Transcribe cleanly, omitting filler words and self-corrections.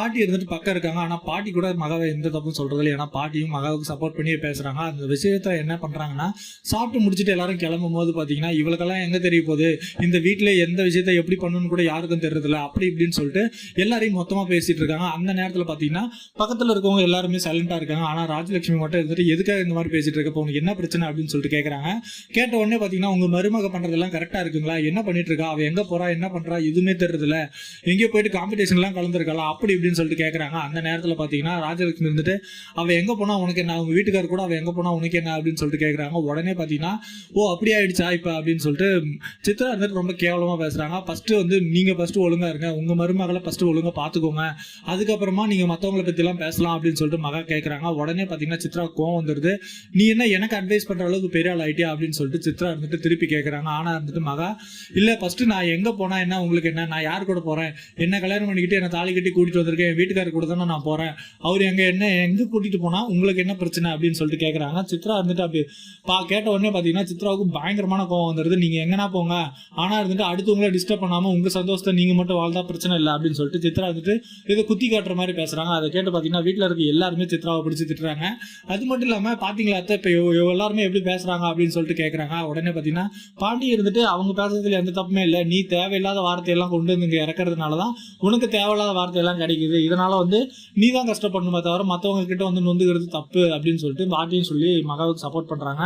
பாட்டி இருந்துட்டு பக்கம் இருக்காங்க. ஆனா பாட்டி கூட மகாவை எந்த தப்பும் சொல்றது இல்லை. ஏன்னா பாட்டியும் மகாவுக்கு சப்போர்ட் பண்ணி பேசுறாங்க. அந்த விஷயத்த என்ன பண்றாங்கன்னா, சாப்பிட்டு முடிச்சுட்டு எல்லாரும் கிளம்பும் போது பாத்தீங்கன்னா, இவளுக்கெல்லாம் எங்க தெரிய போகுது, இந்த வீட்டுல எந்த விஷயத்த எப்படி பண்ணணும்னு கூட யாருக்கும் தெரியறதில்ல அப்படி இப்படின்னு சொல்லிட்டு எல்லாரையும் மொத்தமா பேசிட்டு இருக்காங்க. அந்த நேரத்துல பாத்தீங்கன்னா பக்கத்துல இருக்கவங்க எல்லாருமே சைலண்டா இருக்காங்க. ஆனா ராஜலட்சுமி மட்டும் இருந்துட்டு எதுக்காக இந்த மாதிரி பேசிட்டு இருக்க, உனக்கு என்ன பிரச்சனை அப்படின்னு சொல்லிட்டு கேக்குறாங்க. கேட்ட உடனே பாத்தீங்கன்னா, உங்க மருமக பண்றதெல்லாம் கரெக்டா இருக்குங்களா, என்ன பண்ணிட்டு இருக்கா, அவ எங்க போறா என்ன பண்றா எதுவுமே தெரியறதில்ல, எங்கேயோ போயிட்டு காம்படிஷன் எல்லாம் கலந்துருக்கலாம் அப்படி இப்படின்னு சொல்லிட்டு கேட்கறாங்க. அந்த நேரத்தில் பார்த்தீங்கன்னா ராஜலட்சுமி இருந்துட்டு, அவள் எங்கே போனா உனக்கு என்ன, அவங்க வீட்டுக்காரர் கூட அவள் எங்கே போனா உனக்கு என்ன அப்படின்னு சொல்லிட்டு கேட்குறாங்க. உடனே பார்த்தீங்கன்னா, ஓ அப்படி ஆயிடுச்சா இப்போ அப்படின்னு சொல்லிட்டு சித்ரா இருந்துட்டு ரொம்ப கேவலமாக பேசுகிறாங்க. ஃபர்ஸ்ட் வந்து நீங்கள் ஃபர்ஸ்ட் ஒழுங்காக இருங்க, உங்கள் மருமகளை ஃபர்ஸ்ட் ஒழுங்காக பார்த்துக்கோங்க, அதுக்கப்புறமா நீங்கள் மற்றவங்களை பற்றிலாம் பேசலாம் அப்படின்னு சொல்லிட்டு மகா கேட்குறாங்க. உடனே பார்த்தீங்கன்னா சித்ரா கோவம் வந்துடுது. நீ என்ன எனக்கு அட்வைஸ் பண்ணுற அளவுக்கு பெரிய ஆள் ஆயிட்டியா அப்படின்னு சொல்லிட்டு சித்ரா இருந்துட்டு திருப்பி கேட்குறாங்க. ஆனால் இருந்துட்டு மகா, இல்லை ஃபர்ஸ்ட் நான் எங்கே போனால் என்ன, உங்களுக்கு என்ன, நான் யார் கூட போகிறேன், என்ன கல்யாணம் பண்ணிக்கிட்டு என்ன தாலி கட்டி கூட்டிட்டு வந்திருக்கேன், என் வீட்டுக்காரர் கூட தானே நான் போறேன், அவர் எங்க கூட்டிட்டு போனா உங்களுக்கு என்ன பிரச்சனை அப்படின்னு சொல்லிட்டு கேட்கறாங்க. சித்ரா இருந்துட்டு அப்படி கேட்ட உடனே பாத்தீங்கன்னா சித்ராவுக்கு பயங்கரமான கோவம் வந்துருது. நீங்க எங்கன்னா போங்க, ஆனா இருந்துட்டு அடுத்தவங்களை டிஸ்டர்ப் பண்ணாம உங்க சந்தோஷத்தை நீங்க மட்டும் வாழ்ந்தா பிரச்சனை இல்லை அப்படின்னு சொல்லிட்டு சித்ரா வந்துட்டு இதை குத்தி காட்டுற மாதிரி பேசுறாங்க. அதை கேட்டு பாத்தீங்கன்னா வீட்டுல இருக்க எல்லாருமே சித்ராவை பிடிச்சி திட்டுறாங்க. அது மட்டும் இல்லாம பாத்தீங்களா அத்தை இப்ப எல்லாருமே எப்படி பேசுறாங்க அப்படின்னு சொல்லிட்டு கேட்கறாங்க. உடனே பாத்தீங்கன்னா பாண்டி இருந்துட்டு, அவங்க பேசுறதுல எந்த தப்புமே இல்லை, நீ தேவையில்லாத வார்த்தையெல்லாம் கொண்டு வந்து இங்க இறக்குறதுனாலதான் உனக்கு தேவையில்லாத வார்த்தையெல்லாம் கிடைக்குது, இதனால வந்து நீ தான் கஷ்டப்படணுமே தவிர மற்றவங்க கிட்ட வந்து நொந்துக்கிறது தப்பு அப்படின்னு சொல்லிட்டு பாட்டியும் சொல்லி மகாவுக்கு சப்போர்ட் பண்றாங்க.